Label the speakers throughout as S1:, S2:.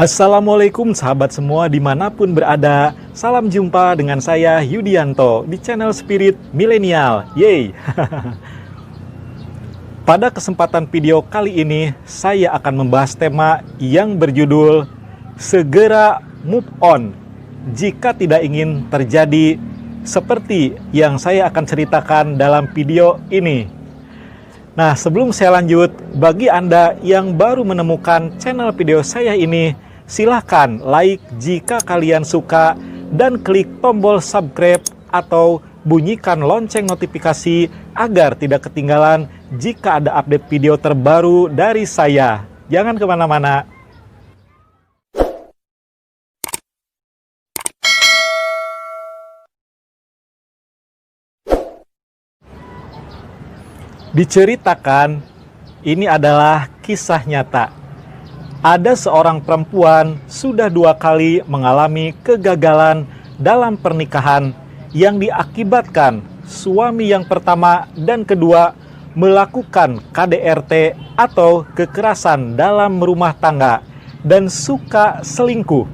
S1: Assalamualaikum sahabat semua dimanapun berada. Salam jumpa dengan saya Yudianto di channel Spirit Milenial. Yeay. Pada kesempatan video kali ini saya akan membahas tema yang berjudul Segera Move On jika tidak ingin terjadi seperti yang saya akan ceritakan dalam video ini. Nah, sebelum saya lanjut, bagi Anda yang baru menemukan channel video saya ini, silahkan like jika kalian suka dan klik tombol subscribe atau bunyikan lonceng notifikasi agar tidak ketinggalan jika ada update video terbaru dari saya. Jangan kemana-mana. Diceritakan, ini adalah kisah nyata. Ada seorang perempuan sudah 2 kali mengalami kegagalan dalam pernikahan yang diakibatkan suami yang pertama dan kedua melakukan KDRT atau kekerasan dalam rumah tangga dan suka selingkuh.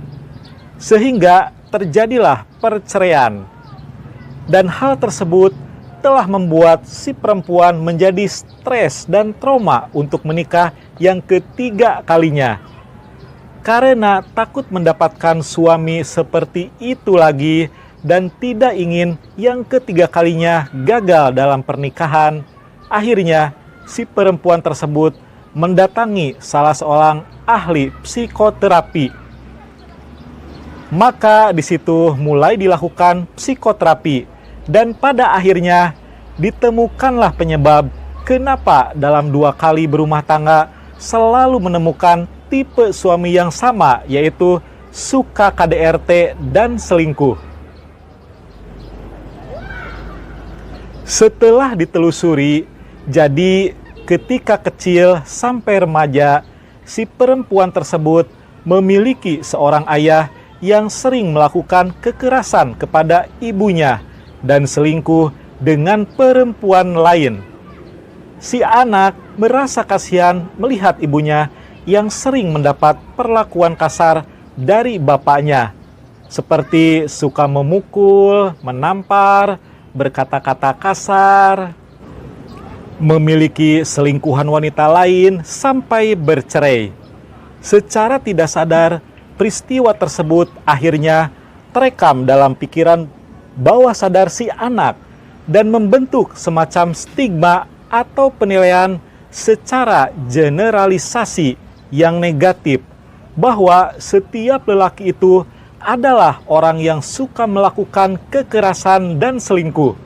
S1: Sehingga terjadilah perceraian. Dan hal tersebut telah membuat si perempuan menjadi stres dan trauma untuk menikah yang ketiga kalinya. Karena takut mendapatkan suami seperti itu lagi dan tidak ingin yang ketiga kalinya gagal dalam pernikahan, akhirnya si perempuan tersebut mendatangi salah seorang ahli psikoterapi. Maka di situ mulai dilakukan psikoterapi. Dan pada akhirnya ditemukanlah penyebab kenapa dalam 2 kali berumah tangga selalu menemukan tipe suami yang sama, yaitu suka KDRT dan selingkuh. Setelah ditelusuri, jadi ketika kecil sampai remaja, si perempuan tersebut memiliki seorang ayah yang sering melakukan kekerasan kepada ibunya dan selingkuh dengan perempuan lain. Si anak merasa kasihan melihat ibunya yang sering mendapat perlakuan kasar dari bapaknya, seperti suka memukul, menampar, berkata-kata kasar, memiliki selingkuhan wanita lain, sampai bercerai. Secara tidak sadar, peristiwa tersebut akhirnya terekam dalam pikiran bawah sadar si anak dan membentuk semacam stigma atau penilaian secara generalisasi yang negatif bahwa setiap lelaki itu adalah orang yang suka melakukan kekerasan dan selingkuh.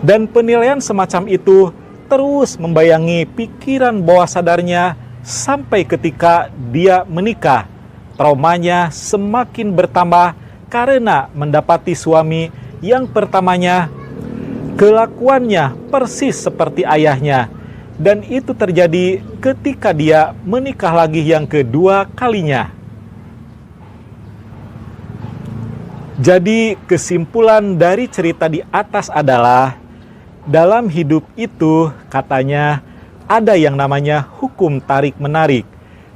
S1: Dan penilaian semacam itu terus membayangi pikiran bawah sadarnya sampai ketika dia menikah. Traumanya semakin bertambah karena mendapati suami yang pertamanya kelakuannya persis seperti ayahnya. Dan itu terjadi ketika dia menikah lagi yang kedua kalinya. Jadi kesimpulan dari cerita di atas adalah, dalam hidup itu katanya ada yang namanya hukum tarik-menarik.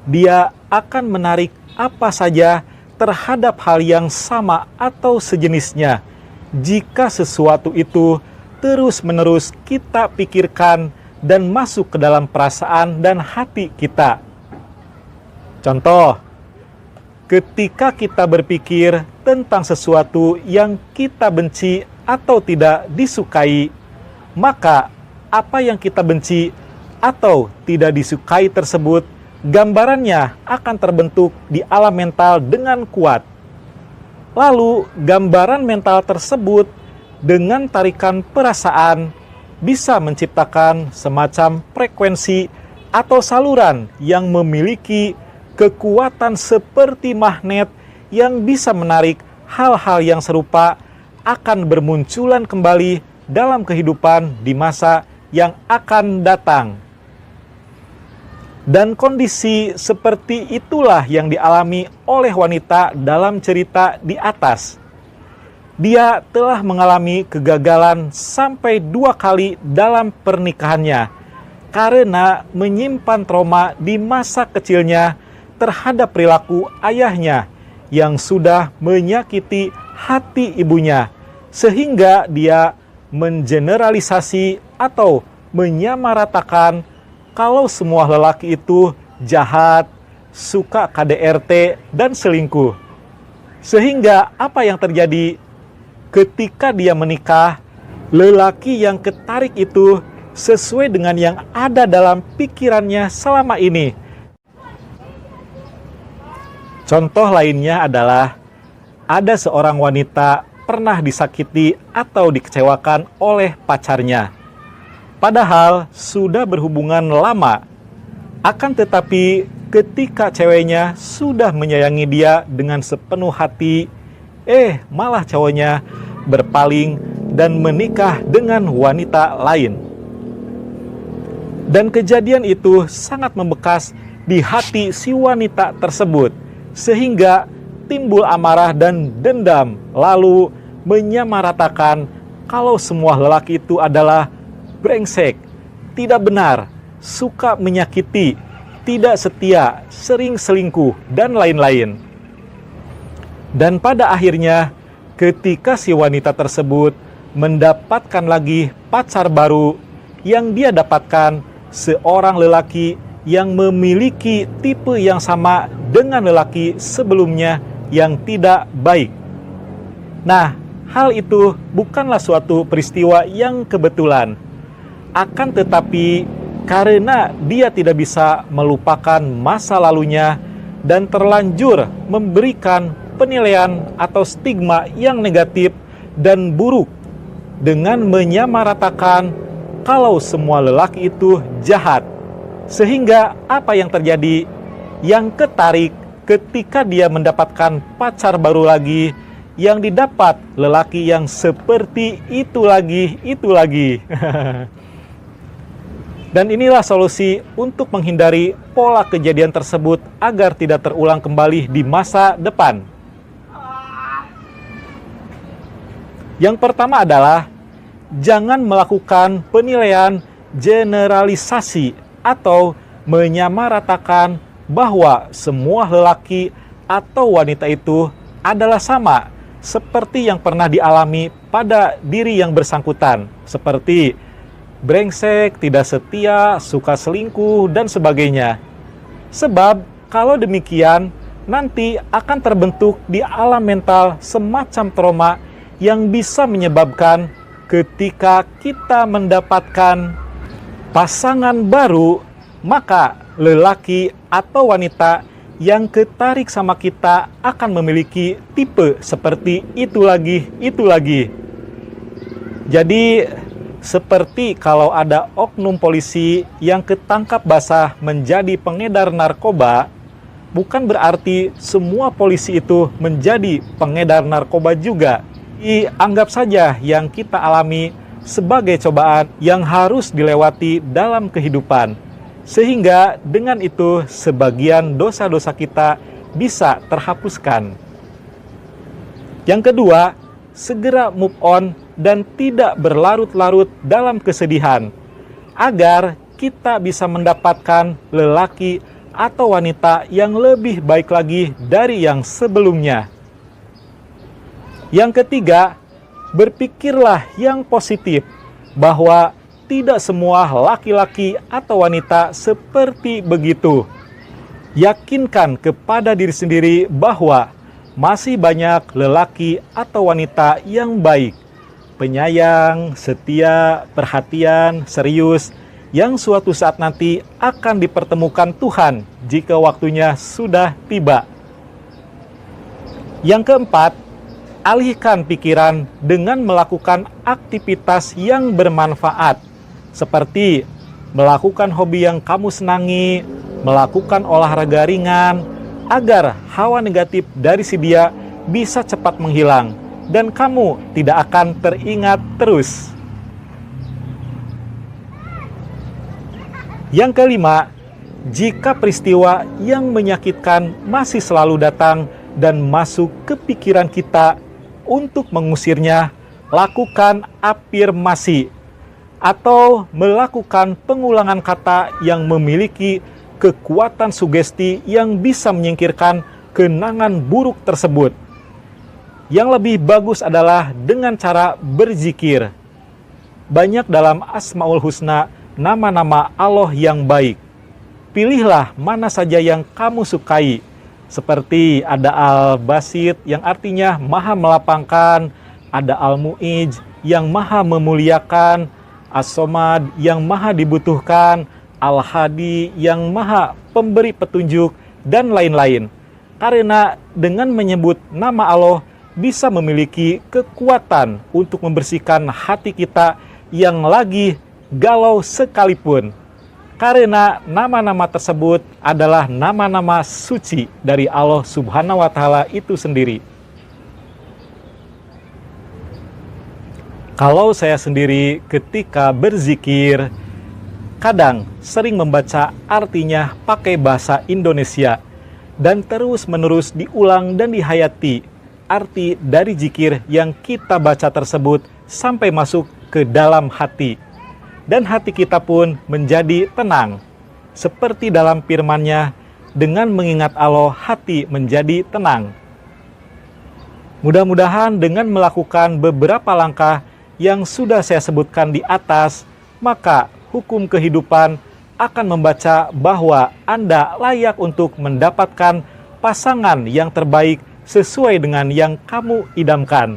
S1: Dia akan menarik apa saja terhadap hal yang sama atau sejenisnya jika sesuatu itu terus-menerus kita pikirkan dan masuk ke dalam perasaan dan hati kita. Contoh, ketika kita berpikir tentang sesuatu yang kita benci atau tidak disukai, maka apa yang kita benci atau tidak disukai tersebut gambarannya akan terbentuk di alam mental dengan kuat. Lalu gambaran mental tersebut dengan tarikan perasaan bisa menciptakan semacam frekuensi atau saluran yang memiliki kekuatan seperti magnet yang bisa menarik hal-hal yang serupa akan bermunculan kembali dalam kehidupan di masa yang akan datang. Dan kondisi seperti itulah yang dialami oleh wanita dalam cerita di atas. Dia telah mengalami kegagalan sampai 2 kali dalam pernikahannya karena menyimpan trauma di masa kecilnya terhadap perilaku ayahnya yang sudah menyakiti hati ibunya, sehingga dia mengeneralisasi atau menyamaratakan kalau semua lelaki itu jahat, suka KDRT, dan selingkuh. Sehingga apa yang terjadi ketika dia menikah, lelaki yang ketarik itu sesuai dengan yang ada dalam pikirannya selama ini. Contoh lainnya adalah ada seorang wanita pernah disakiti atau dikecewakan oleh pacarnya. Padahal sudah berhubungan lama. Akan tetapi ketika ceweknya sudah menyayangi dia dengan sepenuh hati, malah cowoknya berpaling dan menikah dengan wanita lain. Dan kejadian itu sangat membekas di hati si wanita tersebut, sehingga timbul amarah dan dendam, lalu menyamaratakan kalau semua lelaki itu adalah brengsek, tidak benar, suka menyakiti, tidak setia, sering selingkuh, dan lain-lain. Dan pada akhirnya, ketika si wanita tersebut mendapatkan lagi pacar baru, yang dia dapatkan seorang lelaki yang memiliki tipe yang sama dengan lelaki sebelumnya yang tidak baik. Nah, hal itu bukanlah suatu peristiwa yang kebetulan. Akan tetapi, karena dia tidak bisa melupakan masa lalunya dan terlanjur memberikan penilaian atau stigma yang negatif dan buruk dengan menyamaratakan kalau semua lelaki itu jahat. Sehingga apa yang terjadi? Yang ketarik ketika dia mendapatkan pacar baru lagi, yang didapat lelaki yang seperti itu lagi. Dan inilah solusi untuk menghindari pola kejadian tersebut agar tidak terulang kembali di masa depan. Yang pertama adalah jangan melakukan penilaian generalisasi atau menyamaratakan bahwa semua lelaki atau wanita itu adalah sama, seperti yang pernah dialami pada diri yang bersangkutan, seperti brengsek, tidak setia, suka selingkuh, dan sebagainya. Sebab kalau demikian, nanti akan terbentuk di alam mental semacam trauma yang bisa menyebabkan ketika kita mendapatkan pasangan baru, maka lelaki atau wanita yang ketarik sama kita akan memiliki tipe seperti itu lagi. Jadi, seperti kalau ada oknum polisi yang ketangkap basah menjadi pengedar narkoba, bukan berarti semua polisi itu menjadi pengedar narkoba juga. Anggap saja yang kita alami sebagai cobaan yang harus dilewati dalam kehidupan. Sehingga dengan itu sebagian dosa-dosa kita bisa terhapuskan. Yang kedua, segera move on dan tidak berlarut-larut dalam kesedihan, agar kita bisa mendapatkan lelaki atau wanita yang lebih baik lagi dari yang sebelumnya. Yang ketiga, berpikirlah yang positif, bahwa tidak semua laki-laki atau wanita seperti begitu. Yakinkan kepada diri sendiri bahwa masih banyak lelaki atau wanita yang baik, penyayang, setia, perhatian, serius, yang suatu saat nanti akan dipertemukan Tuhan jika waktunya sudah tiba. Yang keempat, alihkan pikiran dengan melakukan aktivitas yang bermanfaat, seperti melakukan hobi yang kamu senangi, melakukan olahraga ringan, agar hawa negatif dari si dia bisa cepat menghilang dan kamu tidak akan teringat terus. Yang kelima, jika peristiwa yang menyakitkan masih selalu datang dan masuk ke pikiran kita, untuk mengusirnya, lakukan afirmasi atau melakukan pengulangan kata yang memiliki kekuatan sugesti yang bisa menyingkirkan kenangan buruk tersebut. Yang lebih bagus adalah dengan cara berzikir. Banyak dalam Asmaul Husna nama-nama Allah yang baik. Pilihlah mana saja yang kamu sukai. Seperti ada Al-Basit yang artinya maha melapangkan, ada Al-Mu'ij yang maha memuliakan, As-Somad yang maha dibutuhkan, Al-Hadi yang maha pemberi petunjuk, dan lain-lain. Karena dengan menyebut nama Allah bisa memiliki kekuatan untuk membersihkan hati kita yang lagi galau sekalipun. Karena nama-nama tersebut adalah nama-nama suci dari Allah Subhanahu wa Ta'ala itu sendiri. Kalau saya sendiri ketika berzikir, kadang sering membaca artinya pakai bahasa Indonesia dan terus-menerus diulang dan dihayati arti dari zikir yang kita baca tersebut sampai masuk ke dalam hati. Dan hati kita pun menjadi tenang. Seperti dalam firman-Nya, dengan mengingat Allah hati menjadi tenang. Mudah-mudahan dengan melakukan beberapa langkah yang sudah saya sebutkan di atas, maka hukum kehidupan akan membaca bahwa Anda layak untuk mendapatkan pasangan yang terbaik sesuai dengan yang kamu idamkan.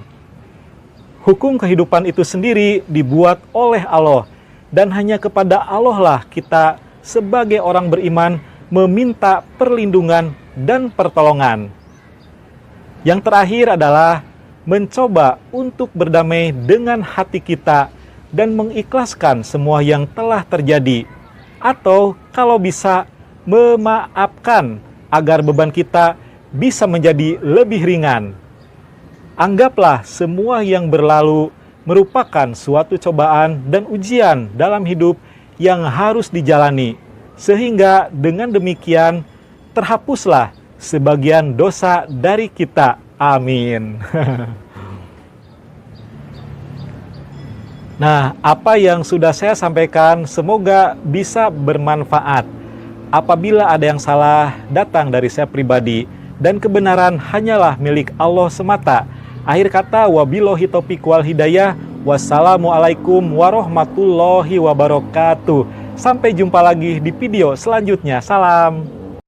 S1: Hukum kehidupan itu sendiri dibuat oleh Allah, dan hanya kepada Allah lah kita sebagai orang beriman meminta perlindungan dan pertolongan. Yang terakhir adalah mencoba untuk berdamai dengan hati kita dan mengikhlaskan semua yang telah terjadi, atau kalau bisa memaafkan agar beban kita bisa menjadi lebih ringan. Anggaplah semua yang berlalu merupakan suatu cobaan dan ujian dalam hidup yang harus dijalani, sehingga dengan demikian terhapuslah sebagian dosa dari kita. Amin. Nah, apa yang sudah saya sampaikan semoga bisa bermanfaat. Apabila ada yang salah datang dari saya pribadi, dan kebenaran hanyalah milik Allah semata. Akhir kata, wabillahi taufiq wal hidayah. Wassalamualaikum warahmatullahi wabarakatuh. Sampai jumpa lagi di video selanjutnya. Salam.